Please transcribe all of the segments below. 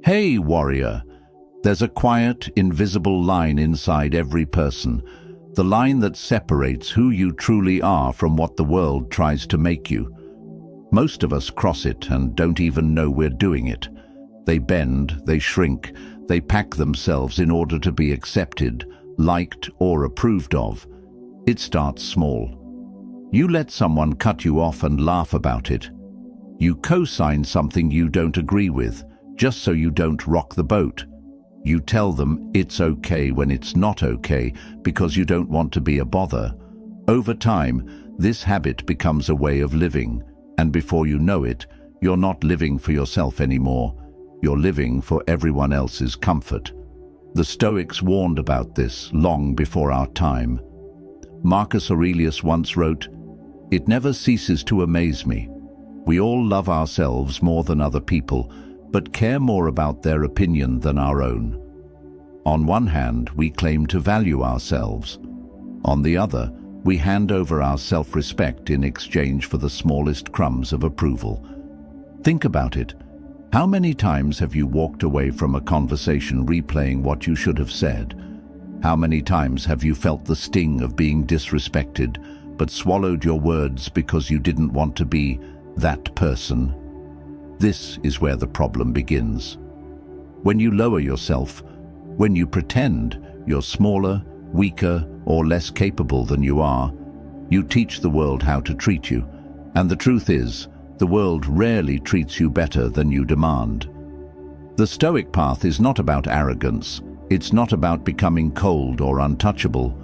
Hey, warrior! There's a quiet, invisible line inside every person, the line that separates who you truly are from what the world tries to make you. Most of us cross it and don't even know we're doing it. They bend, they shrink, they pack themselves in order to be accepted, liked, or approved of. It starts small. You let someone cut you off and laugh about it. You co-sign something you don't agree with, just so you don't rock the boat. You tell them it's okay when it's not okay because you don't want to be a bother. Over time, this habit becomes a way of living, and before you know it, you're not living for yourself anymore. You're living for everyone else's comfort. The Stoics warned about this long before our time. Marcus Aurelius once wrote, "It never ceases to amaze me. We all love ourselves more than other people, but care more about their opinion than our own. On one hand, we claim to value ourselves. On the other, we hand over our self-respect in exchange for the smallest crumbs of approval." Think about it. How many times have you walked away from a conversation replaying what you should have said? How many times have you felt the sting of being disrespected, but swallowed your words because you didn't want to be that person? This is where the problem begins. When you lower yourself, when you pretend you're smaller, weaker, or less capable than you are, you teach the world how to treat you. And the truth is, the world rarely treats you better than you demand. The Stoic path is not about arrogance. It's not about becoming cold or untouchable.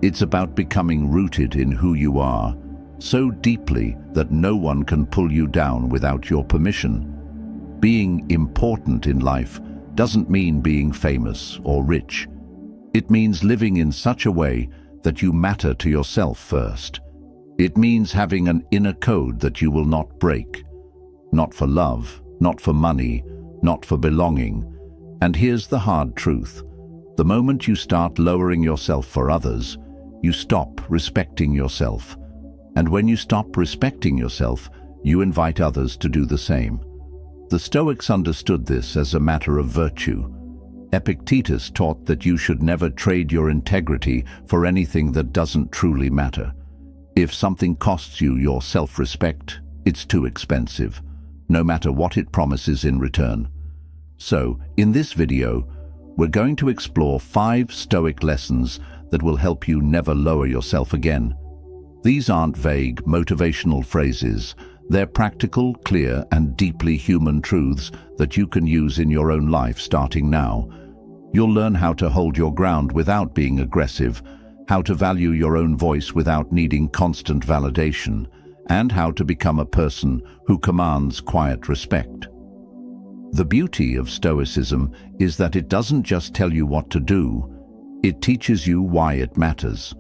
It's about becoming rooted in who you are, so deeply that no one can pull you down without your permission. Being important in life doesn't mean being famous or rich. It means living in such a way that you matter to yourself first. It means having an inner code that you will not break. Not for love, not for money, not for belonging. And here's the hard truth. The moment you start lowering yourself for others, you stop respecting yourself. And when you stop respecting yourself, you invite others to do the same. The Stoics understood this as a matter of virtue. Epictetus taught that you should never trade your integrity for anything that doesn't truly matter. If something costs you your self-respect, it's too expensive, no matter what it promises in return. So, in this video, we're going to explore 5 Stoic lessons that will help you never lower yourself again. These aren't vague, motivational phrases. They're practical, clear, and deeply human truths that you can use in your own life starting now. You'll learn how to hold your ground without being aggressive, how to value your own voice without needing constant validation, and how to become a person who commands quiet respect. The beauty of Stoicism is that it doesn't just tell you what to do, it teaches you why it matters.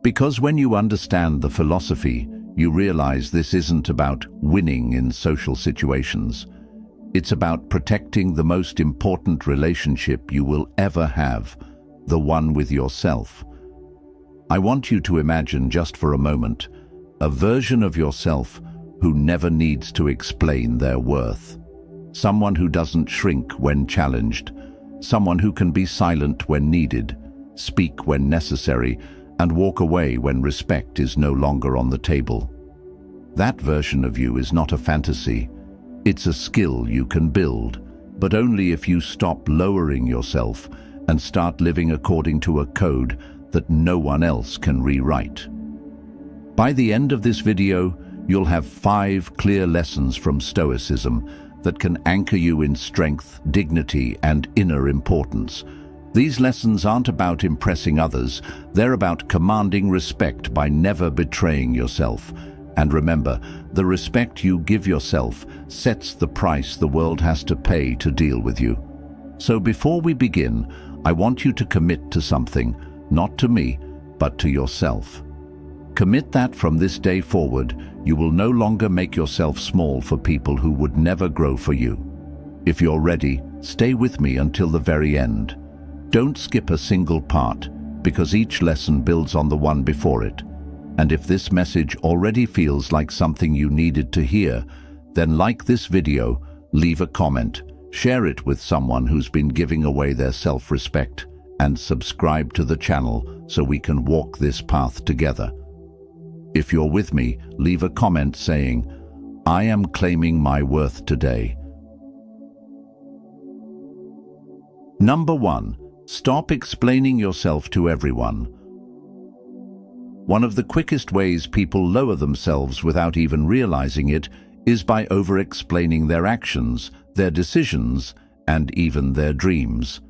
Because when you understand the philosophy, you realize this isn't about winning in social situations. It's about protecting the most important relationship you will ever have, the one with yourself. I want you to imagine just for a moment a version of yourself who never needs to explain their worth. Someone who doesn't shrink when challenged. Someone who can be silent when needed, speak when necessary, and walk away when respect is no longer on the table. That version of you is not a fantasy. It's a skill you can build, but only if you stop lowering yourself and start living according to a code that no one else can rewrite. By the end of this video, you'll have 5 clear lessons from Stoicism that can anchor you in strength, dignity, and inner importance. These lessons aren't about impressing others, they're about commanding respect by never betraying yourself. And remember, the respect you give yourself sets the price the world has to pay to deal with you. So before we begin, I want you to commit to something, not to me, but to yourself. Commit that from this day forward, you will no longer make yourself small for people who would never grow for you. If you're ready, stay with me until the very end. Don't skip a single part, because each lesson builds on the one before it. And if this message already feels like something you needed to hear, then like this video, leave a comment, share it with someone who's been giving away their self-respect, and subscribe to the channel so we can walk this path together. If you're with me, leave a comment saying, "I am claiming my worth today." Number 1. Stop explaining yourself to everyone. One of the quickest ways people lower themselves without even realizing it is by over-explaining their actions, their decisions, and even their dreams.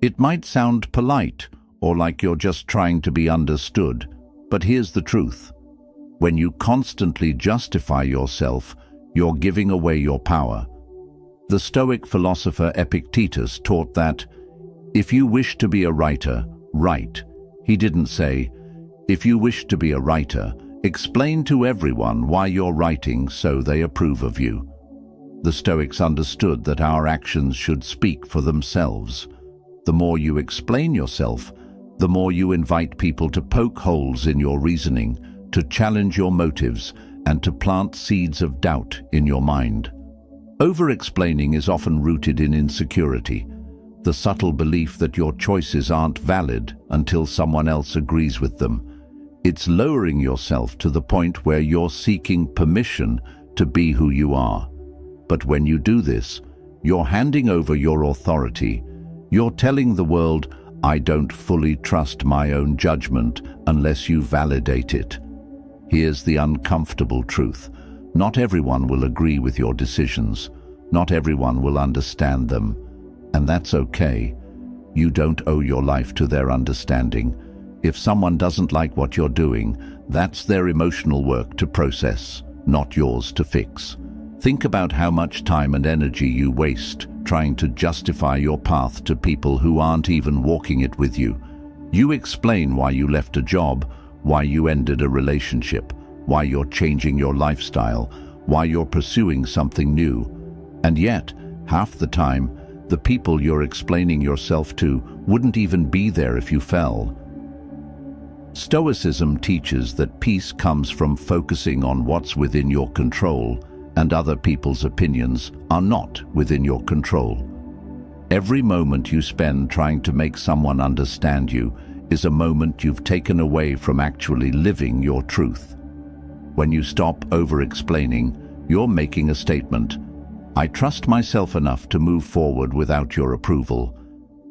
It might sound polite or like you're just trying to be understood, but here's the truth. When you constantly justify yourself, you're giving away your power. The Stoic philosopher Epictetus taught that, if you wish to be a writer, write. He didn't say, if you wish to be a writer, explain to everyone why you're writing so they approve of you. The Stoics understood that our actions should speak for themselves. The more you explain yourself, the more you invite people to poke holes in your reasoning, to challenge your motives, and to plant seeds of doubt in your mind. Over-explaining is often rooted in insecurity, the subtle belief that your choices aren't valid until someone else agrees with them. It's lowering yourself to the point where you're seeking permission to be who you are. But when you do this, you're handing over your authority. You're telling the world, I don't fully trust my own judgment unless you validate it. Here's the uncomfortable truth. Not everyone will agree with your decisions. Not everyone will understand them. And that's okay. You don't owe your life to their understanding. If someone doesn't like what you're doing, that's their emotional work to process, not yours to fix. Think about how much time and energy you waste trying to justify your path to people who aren't even walking it with you. You explain why you left a job, why you ended a relationship, why you're changing your lifestyle, why you're pursuing something new. And yet, half the time, the people you're explaining yourself to wouldn't even be there if you fell. Stoicism teaches that peace comes from focusing on what's within your control, and other people's opinions are not within your control. Every moment you spend trying to make someone understand you is a moment you've taken away from actually living your truth. When you stop over-explaining, you're making a statement. I trust myself enough to move forward without your approval.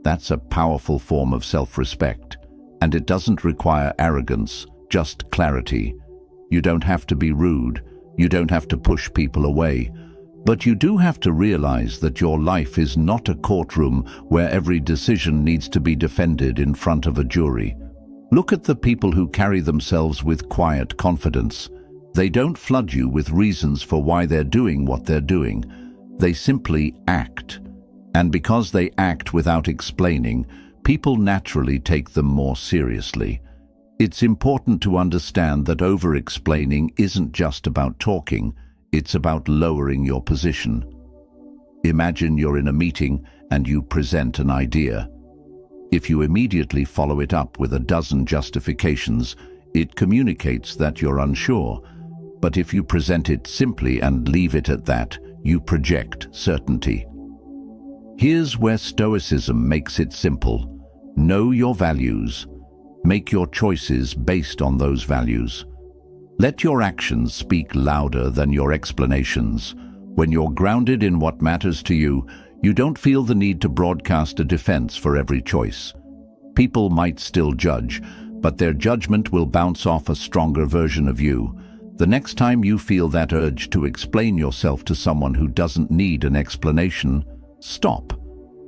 That's a powerful form of self-respect, and it doesn't require arrogance, just clarity. You don't have to be rude. You don't have to push people away. But you do have to realize that your life is not a courtroom where every decision needs to be defended in front of a jury. Look at the people who carry themselves with quiet confidence. They don't flood you with reasons for why they're doing what they're doing. They simply act. And because they act without explaining, people naturally take them more seriously. It's important to understand that over-explaining isn't just about talking, it's about lowering your position. Imagine you're in a meeting and you present an idea. If you immediately follow it up with a dozen justifications, it communicates that you're unsure. But if you present it simply and leave it at that, you project certainty. Here's where Stoicism makes it simple. Know your values. Make your choices based on those values. Let your actions speak louder than your explanations. When you're grounded in what matters to you, you don't feel the need to broadcast a defense for every choice. People might still judge, but their judgment will bounce off a stronger version of you. The next time you feel that urge to explain yourself to someone who doesn't need an explanation, stop.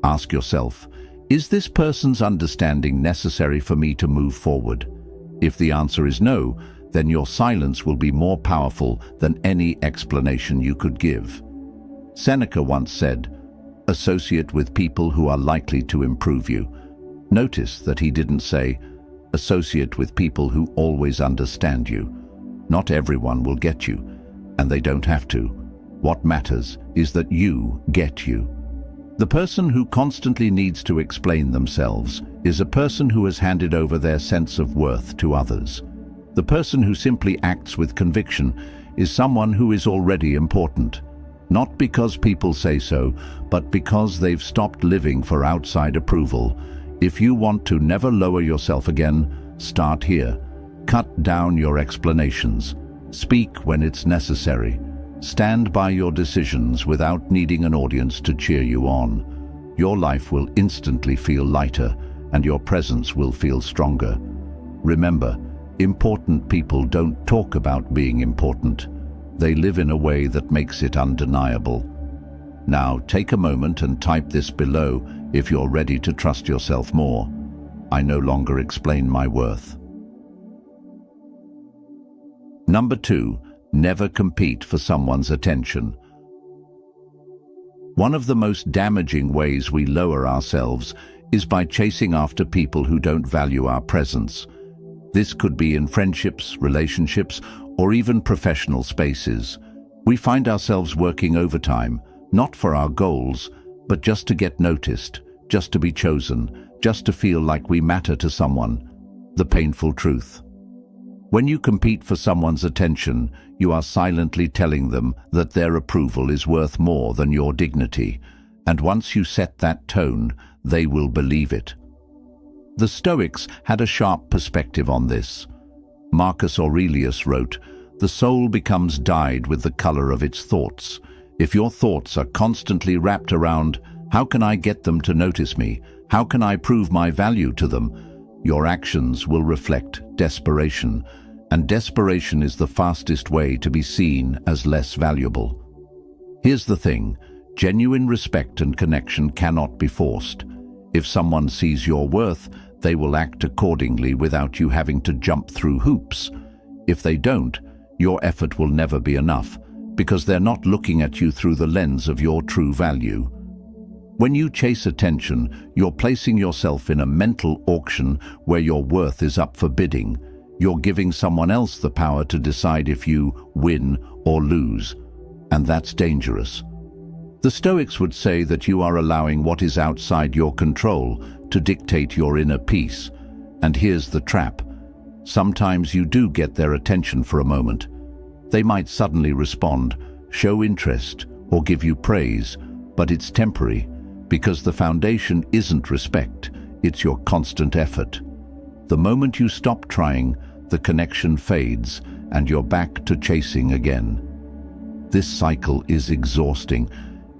Ask yourself, is this person's understanding necessary for me to move forward? If the answer is no, then your silence will be more powerful than any explanation you could give. Seneca once said, associate with people who are likely to improve you. Notice that he didn't say, associate with people who always understand you. Not everyone will get you, and they don't have to. What matters is that you get you. The person who constantly needs to explain themselves is a person who has handed over their sense of worth to others. The person who simply acts with conviction is someone who is already important. Not because people say so, but because they've stopped living for outside approval. If you want to never lower yourself again, start here. Cut down your explanations. Speak when it's necessary. Stand by your decisions without needing an audience to cheer you on. Your life will instantly feel lighter, and your presence will feel stronger. Remember, important people don't talk about being important. They live in a way that makes it undeniable. Now, take a moment and type this below if you're ready to trust yourself more. I no longer explain my worth. Number 2, never compete for someone's attention. One of the most damaging ways we lower ourselves is by chasing after people who don't value our presence. This could be in friendships, relationships, or even professional spaces. We find ourselves working overtime, not for our goals, but just to get noticed, just to be chosen, just to feel like we matter to someone. The painful truth. When you compete for someone's attention, you are silently telling them that their approval is worth more than your dignity. And once you set that tone, they will believe it. The Stoics had a sharp perspective on this. Marcus Aurelius wrote, "The soul becomes dyed with the color of its thoughts." If your thoughts are constantly wrapped around, "How can I get them to notice me? How can I prove my value to them?" your actions will reflect desperation. And desperation is the fastest way to be seen as less valuable. Here's the thing, genuine respect and connection cannot be forced. If someone sees your worth, they will act accordingly without you having to jump through hoops. If they don't, your effort will never be enough, because they're not looking at you through the lens of your true value. When you chase attention, you're placing yourself in a mental auction where your worth is up for bidding. You're giving someone else the power to decide if you win or lose, and that's dangerous. The Stoics would say that you are allowing what is outside your control to dictate your inner peace. And here's the trap. Sometimes you do get their attention for a moment. They might suddenly respond, show interest, or give you praise, but it's temporary, because the foundation isn't respect, it's your constant effort. The moment you stop trying, the connection fades, and you're back to chasing again. This cycle is exhausting.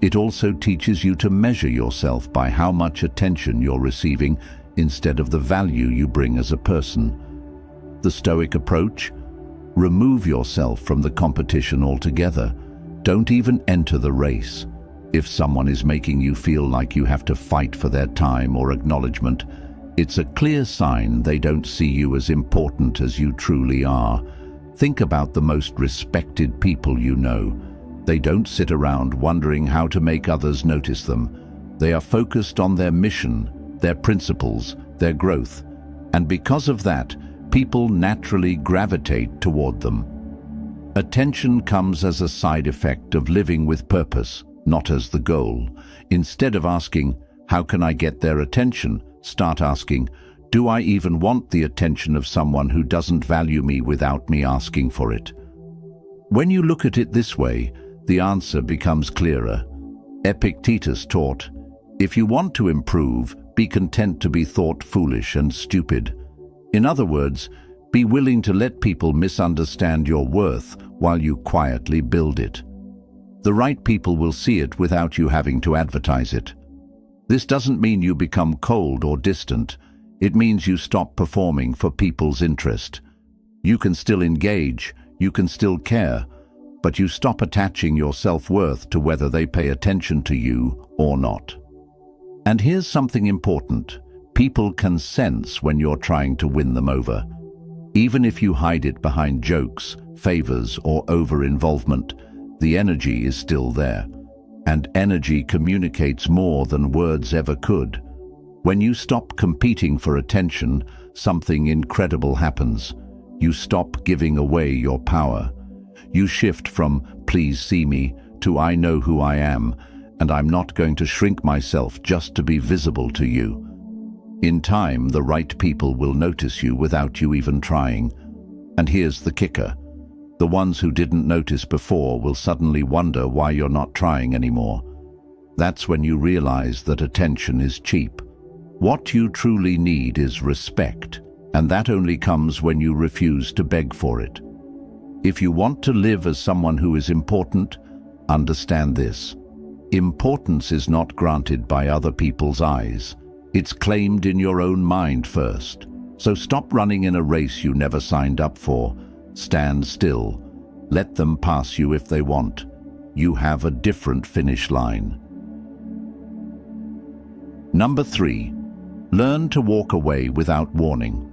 It also teaches you to measure yourself by how much attention you're receiving instead of the value you bring as a person. The Stoic approach? Remove yourself from the competition altogether. Don't even enter the race. If someone is making you feel like you have to fight for their time or acknowledgement, it's a clear sign they don't see you as important as you truly are. Think about the most respected people you know. They don't sit around wondering how to make others notice them. They are focused on their mission, their principles, their growth. And because of that, people naturally gravitate toward them. Attention comes as a side effect of living with purpose, not as the goal. Instead of asking, "How can I get their attention?" start asking, "Do I even want the attention of someone who doesn't value me without me asking for it?" When you look at it this way, the answer becomes clearer. Epictetus taught, "If you want to improve, be content to be thought foolish and stupid." In other words, be willing to let people misunderstand your worth while you quietly build it. The right people will see it without you having to advertise it. This doesn't mean you become cold or distant. It means you stop performing for people's interest. You can still engage, you can still care, but you stop attaching your self-worth to whether they pay attention to you or not. And here's something important. People can sense when you're trying to win them over. Even if you hide it behind jokes, favors, or over-involvement, the energy is still there. And energy communicates more than words ever could. When you stop competing for attention, something incredible happens. You stop giving away your power. You shift from "please see me" to "I know who I am, and I'm not going to shrink myself just to be visible to you." In time, the right people will notice you without you even trying. And here's the kicker. The ones who didn't notice before will suddenly wonder why you're not trying anymore. That's when you realize that attention is cheap. What you truly need is respect, and that only comes when you refuse to beg for it. If you want to live as someone who is important, understand this. Importance is not granted by other people's eyes. It's claimed in your own mind first. So stop running in a race you never signed up for. Stand still. Let them pass you if they want. You have a different finish line. Number 3. Learn to walk away without warning.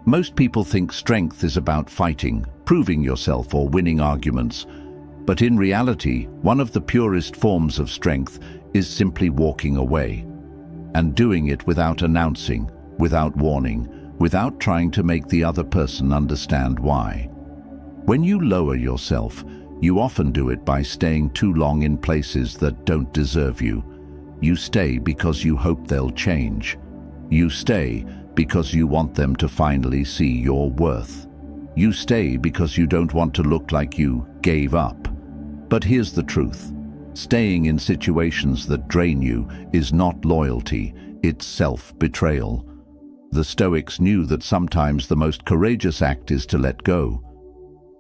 Most people think strength is about fighting, proving yourself, or winning arguments. But in reality, one of the purest forms of strength is simply walking away. And doing it without announcing, without warning, without trying to make the other person understand why. When you lower yourself, you often do it by staying too long in places that don't deserve you. You stay because you hope they'll change. You stay because you want them to finally see your worth. You stay because you don't want to look like you gave up. But here's the truth. Staying in situations that drain you is not loyalty, it's self-betrayal. The Stoics knew that sometimes the most courageous act is to let go.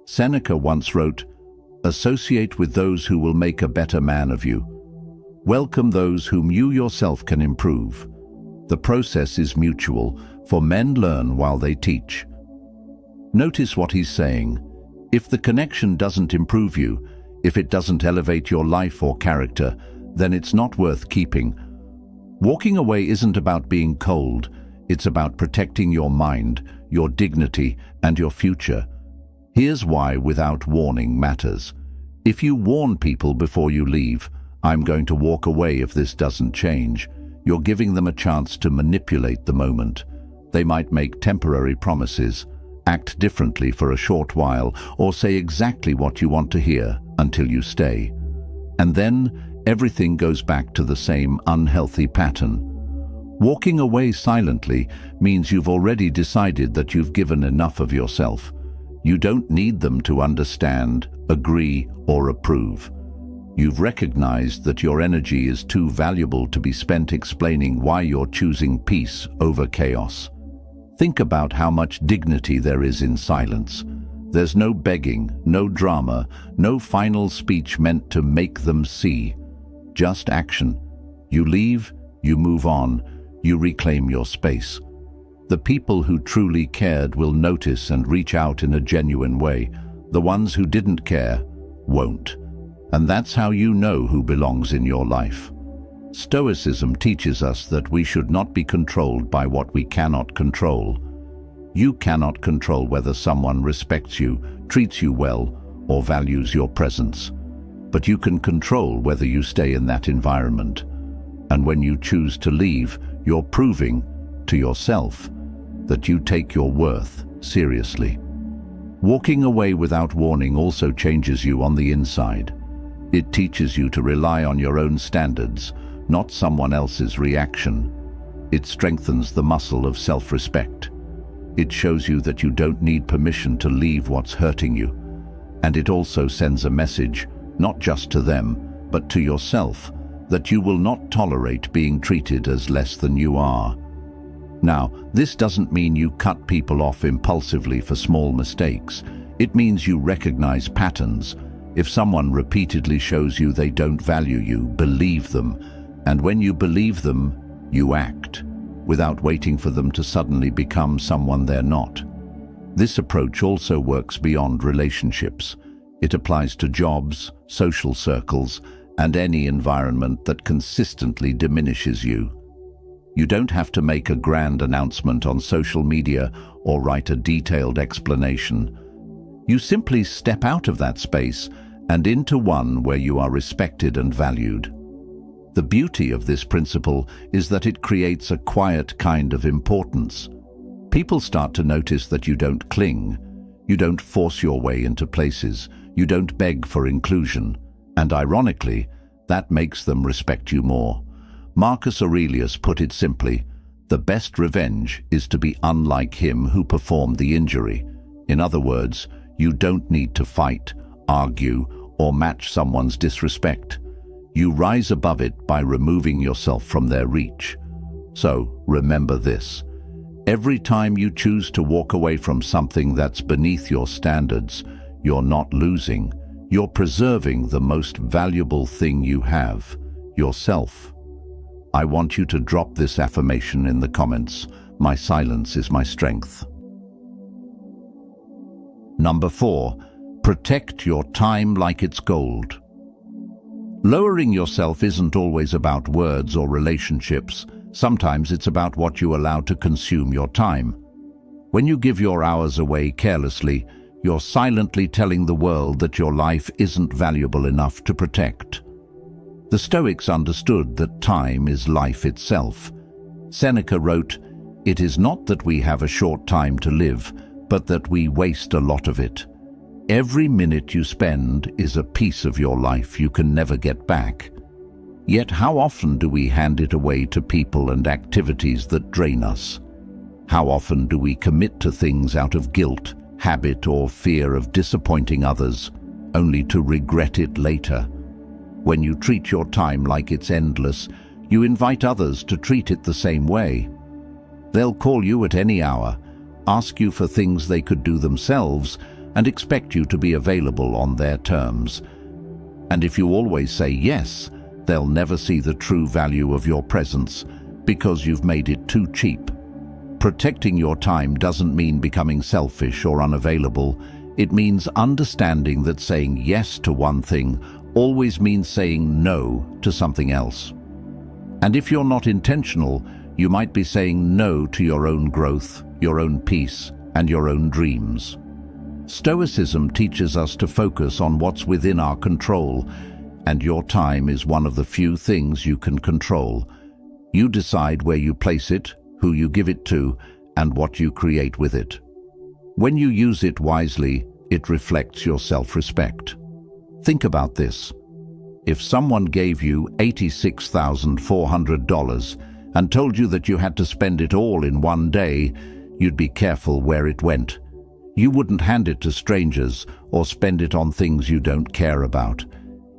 Seneca once wrote, "Associate with those who will make a better man of you. Welcome those whom you yourself can improve." The process is mutual, for men learn while they teach. Notice what he's saying. If the connection doesn't improve you, if it doesn't elevate your life or character, then it's not worth keeping. Walking away isn't about being cold, it's about protecting your mind, your dignity, and your future. Here's why without warning matters. If you warn people before you leave, "I'm going to walk away if this doesn't change," you're giving them a chance to manipulate the moment. They might make temporary promises, act differently for a short while, or say exactly what you want to hear until you stay. And then everything goes back to the same unhealthy pattern. Walking away silently means you've already decided that you've given enough of yourself. You don't need them to understand, agree, or approve. You've recognized that your energy is too valuable to be spent explaining why you're choosing peace over chaos. Think about how much dignity there is in silence. There's no begging, no drama, no final speech meant to make them see. Just action. You leave, you move on, you reclaim your space. The people who truly cared will notice and reach out in a genuine way. The ones who didn't care won't. And that's how you know who belongs in your life. Stoicism teaches us that we should not be controlled by what we cannot control. You cannot control whether someone respects you, treats you well, or values your presence. But you can control whether you stay in that environment. And when you choose to leave, you're proving to yourself that you take your worth seriously. Walking away without warning also changes you on the inside. It teaches you to rely on your own standards, not someone else's reaction. It strengthens the muscle of self-respect. It shows you that you don't need permission to leave what's hurting you. And it also sends a message, not just to them, but to yourself, that you will not tolerate being treated as less than you are. Now, this doesn't mean you cut people off impulsively for small mistakes. It means you recognize patterns. If someone repeatedly shows you they don't value you, believe them. And when you believe them, you act, without waiting for them to suddenly become someone they're not. This approach also works beyond relationships. It applies to jobs, social circles, and any environment that consistently diminishes you. You don't have to make a grand announcement on social media or write a detailed explanation. You simply step out of that space and into one where you are respected and valued. The beauty of this principle is that it creates a quiet kind of importance. People start to notice that you don't cling, you don't force your way into places, you don't beg for inclusion, and ironically, that makes them respect you more. Marcus Aurelius put it simply, the best revenge is to be unlike him who performed the injury. In other words, You don't need to fight, argue, or match someone's disrespect. You rise above it by removing yourself from their reach. So, remember this. Every time you choose to walk away from something that's beneath your standards, you're not losing. You're preserving the most valuable thing you have, yourself. I want you to drop this affirmation in the comments. My silence is my strength. Number 4. Protect your time like it's gold. Lowering yourself isn't always about words or relationships. Sometimes it's about what you allow to consume your time. When you give your hours away carelessly, you're silently telling the world that your life isn't valuable enough to protect. The Stoics understood that time is life itself. Seneca wrote, "It is not that we have a short time to live, but that we waste a lot of it. Every minute you spend is a piece of your life you can never get back." Yet how often do we hand it away to people and activities that drain us? How often do we commit to things out of guilt, habit, or fear of disappointing others, only to regret it later? When you treat your time like it's endless, you invite others to treat it the same way. They'll call you at any hour, ask you for things they could do themselves, and expect you to be available on their terms. And if you always say yes, they'll never see the true value of your presence because you've made it too cheap. Protecting your time doesn't mean becoming selfish or unavailable. It means understanding that saying yes to one thing always means saying no to something else. And if you're not intentional, you might be saying no to your own growth, your own peace, and your own dreams. Stoicism teaches us to focus on what's within our control, and your time is one of the few things you can control. You decide where you place it, who you give it to, and what you create with it. When you use it wisely, it reflects your self-respect. Think about this. If someone gave you $86,400 and told you that you had to spend it all in one day, you'd be careful where it went. You wouldn't hand it to strangers or spend it on things you don't care about.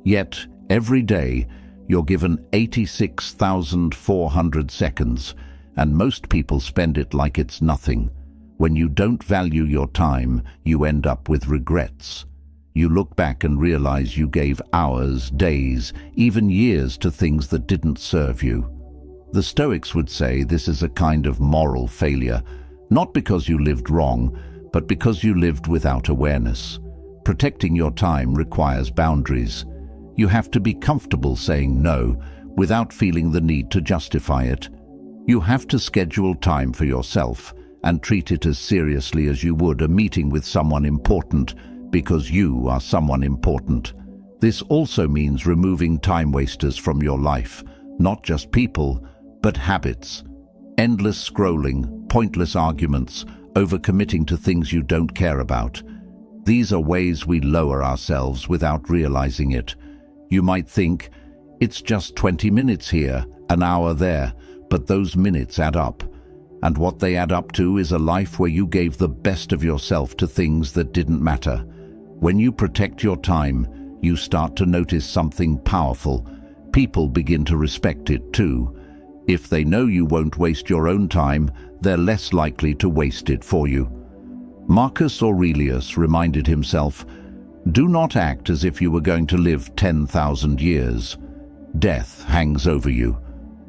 Yet, every day, you're given 86,400 seconds, and most people spend it like it's nothing. When you don't value your time, you end up with regrets. You look back and realize you gave hours, days, even years to things that didn't serve you. The Stoics would say this is a kind of moral failure, not because you lived wrong, but because you lived without awareness. Protecting your time requires boundaries. You have to be comfortable saying no without feeling the need to justify it. You have to schedule time for yourself and treat it as seriously as you would a meeting with someone important, because you are someone important. This also means removing time wasters from your life, not just people, but habits. Endless scrolling, pointless arguments, overcommitting to things you don't care about. These are ways we lower ourselves without realizing it. You might think, it's just 20 minutes here, an hour there, but those minutes add up. And what they add up to is a life where you gave the best of yourself to things that didn't matter. When you protect your time, you start to notice something powerful. People begin to respect it too. If they know you won't waste your own time, they're less likely to waste it for you. Marcus Aurelius reminded himself, "Do not act as if you were going to live 10,000 years. Death hangs over you.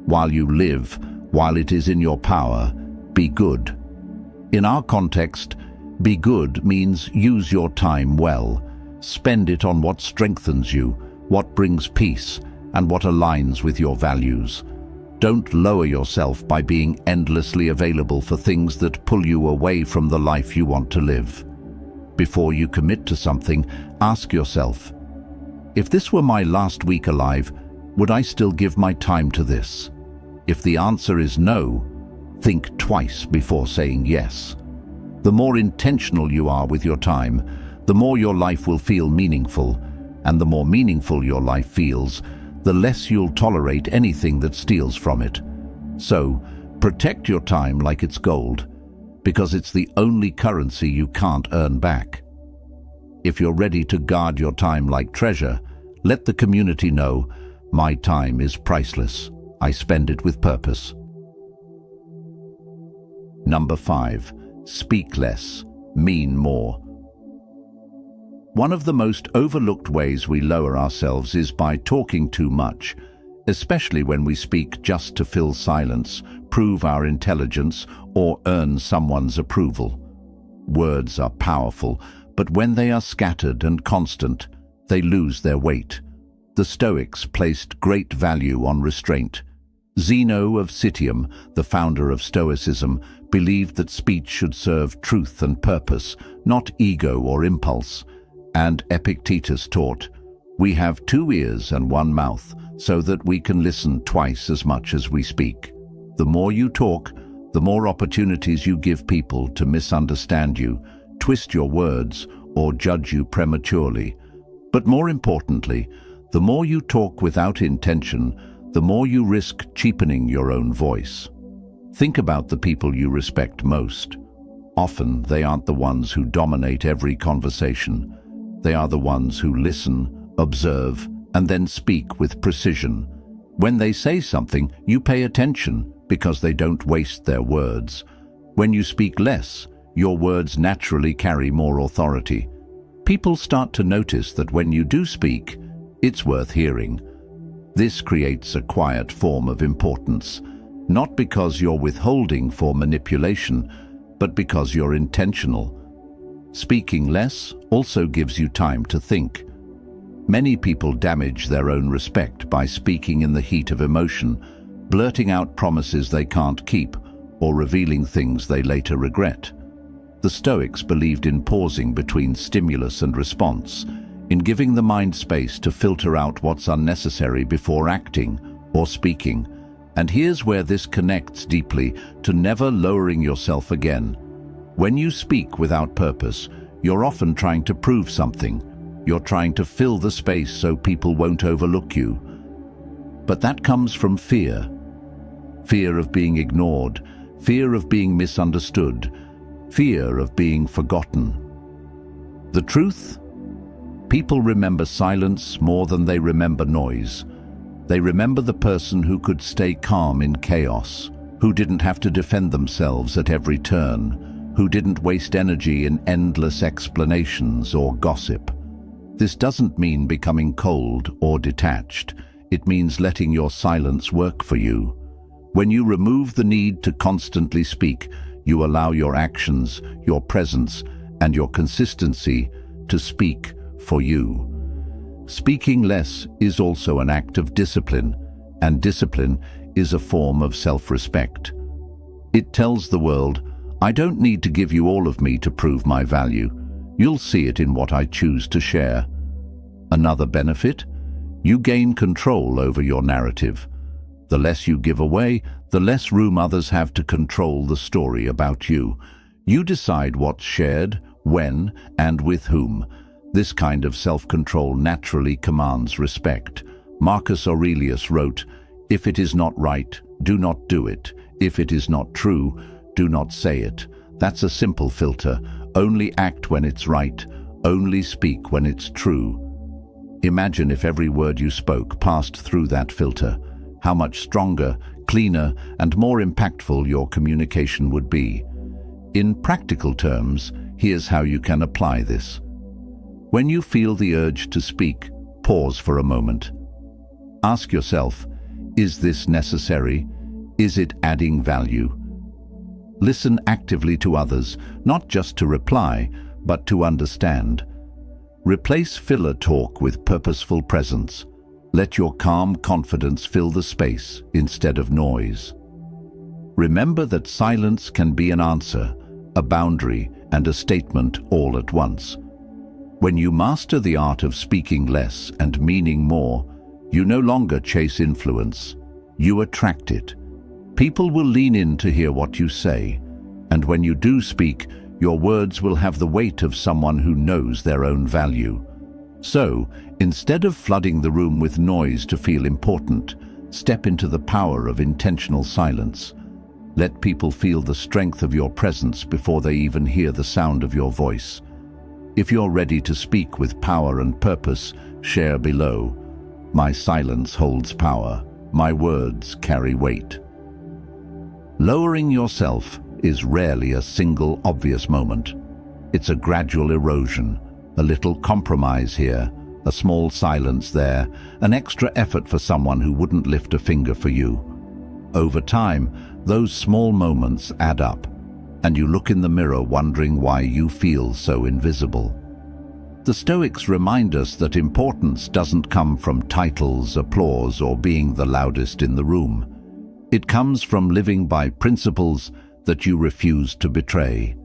While you live, while it is in your power, be good." In our context, be good means use your time well. Spend it on what strengthens you, what brings peace, and what aligns with your values. Don't lower yourself by being endlessly available for things that pull you away from the life you want to live. Before you commit to something, ask yourself, if this were my last week alive, would I still give my time to this? If the answer is no, think twice before saying yes. The more intentional you are with your time, the more your life will feel meaningful, and the more meaningful your life feels, the less you'll tolerate anything that steals from it. So, protect your time like it's gold, because it's the only currency you can't earn back. If you're ready to guard your time like treasure, let the community know, my time is priceless. I spend it with purpose. Number 5. Speak less, mean more. One of the most overlooked ways we lower ourselves is by talking too much, especially when we speak just to fill silence, prove our intelligence, or earn someone's approval. Words are powerful, but when they are scattered and constant, they lose their weight. The Stoics placed great value on restraint. Zeno of Citium, the founder of Stoicism, believed that speech should serve truth and purpose, not ego or impulse. And Epictetus taught, "We have 2 ears and 1 mouth, so that we can listen twice as much as we speak." The more you talk, the more opportunities you give people to misunderstand you, twist your words, or judge you prematurely. But more importantly, the more you talk without intention, the more you risk cheapening your own voice. Think about the people you respect most. Often, they aren't the ones who dominate every conversation. They are the ones who listen, observe, and then speak with precision. When they say something, you pay attention because they don't waste their words. When you speak less, your words naturally carry more authority. People start to notice that when you do speak, it's worth hearing. This creates a quiet form of importance, not because you're withholding for manipulation, but because you're intentional. Speaking less also gives you time to think. Many people damage their own respect by speaking in the heat of emotion, blurting out promises they can't keep, or revealing things they later regret. The Stoics believed in pausing between stimulus and response, in giving the mind space to filter out what's unnecessary before acting or speaking. And here's where this connects deeply to never lowering yourself again. When you speak without purpose, you're often trying to prove something. You're trying to fill the space so people won't overlook you. But that comes from fear. Fear of being ignored, fear of being misunderstood, fear of being forgotten. The truth? People remember silence more than they remember noise. They remember the person who could stay calm in chaos, who didn't have to defend themselves at every turn, who didn't waste energy in endless explanations or gossip. This doesn't mean becoming cold or detached. It means letting your silence work for you. When you remove the need to constantly speak, you allow your actions, your presence, and your consistency to speak for you. Speaking less is also an act of discipline, and discipline is a form of self-respect. It tells the world, I don't need to give you all of me to prove my value. You'll see it in what I choose to share. Another benefit? You gain control over your narrative. The less you give away, the less room others have to control the story about you. You decide what's shared, when, and with whom. This kind of self-control naturally commands respect. Marcus Aurelius wrote, "If it is not right, do not do it. If it is not true, do not say it." That's a simple filter. Only act when it's right. Only speak when it's true. Imagine if every word you spoke passed through that filter. How much stronger, cleaner, and more impactful your communication would be. In practical terms, here's how you can apply this. When you feel the urge to speak, pause for a moment. Ask yourself, is this necessary? Is it adding value? Listen actively to others, not just to reply, but to understand. Replace filler talk with purposeful presence. Let your calm confidence fill the space instead of noise. Remember that silence can be an answer, a boundary, and a statement all at once. When you master the art of speaking less and meaning more, you no longer chase influence. You attract it. People will lean in to hear what you say, and when you do speak, your words will have the weight of someone who knows their own value. So, instead of flooding the room with noise to feel important, step into the power of intentional silence. Let people feel the strength of your presence before they even hear the sound of your voice. If you're ready to speak with power and purpose, share below. My silence holds power. My words carry weight. Lowering yourself is rarely a single obvious moment. It's a gradual erosion, a little compromise here, a small silence there, an extra effort for someone who wouldn't lift a finger for you. Over time, those small moments add up, and you look in the mirror wondering why you feel so invisible. The Stoics remind us that importance doesn't come from titles, applause, or being the loudest in the room. It comes from living by principles that you refuse to betray.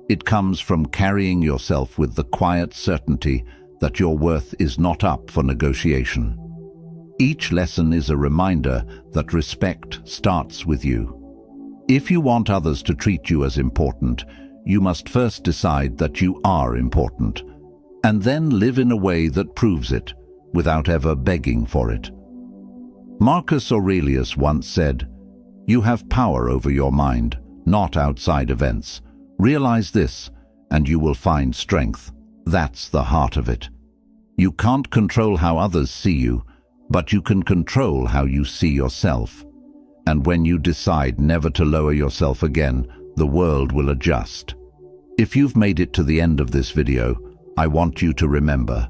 It comes from carrying yourself with the quiet certainty that your worth is not up for negotiation. Each lesson is a reminder that respect starts with you. If you want others to treat you as important, you must first decide that you are important, and then live in a way that proves it, without ever begging for it. Marcus Aurelius once said, "You have power over your mind, not outside events. Realize this, and you will find strength." That's the heart of it. You can't control how others see you, but you can control how you see yourself. And when you decide never to lower yourself again, the world will adjust. If you've made it to the end of this video, I want you to remember,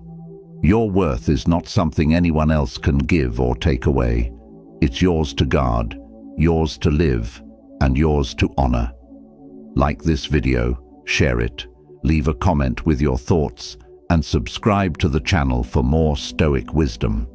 your worth is not something anyone else can give or take away. It's yours to guard, yours to live, and yours to honor. Like this video, share it, leave a comment with your thoughts, and subscribe to the channel for more Stoic wisdom.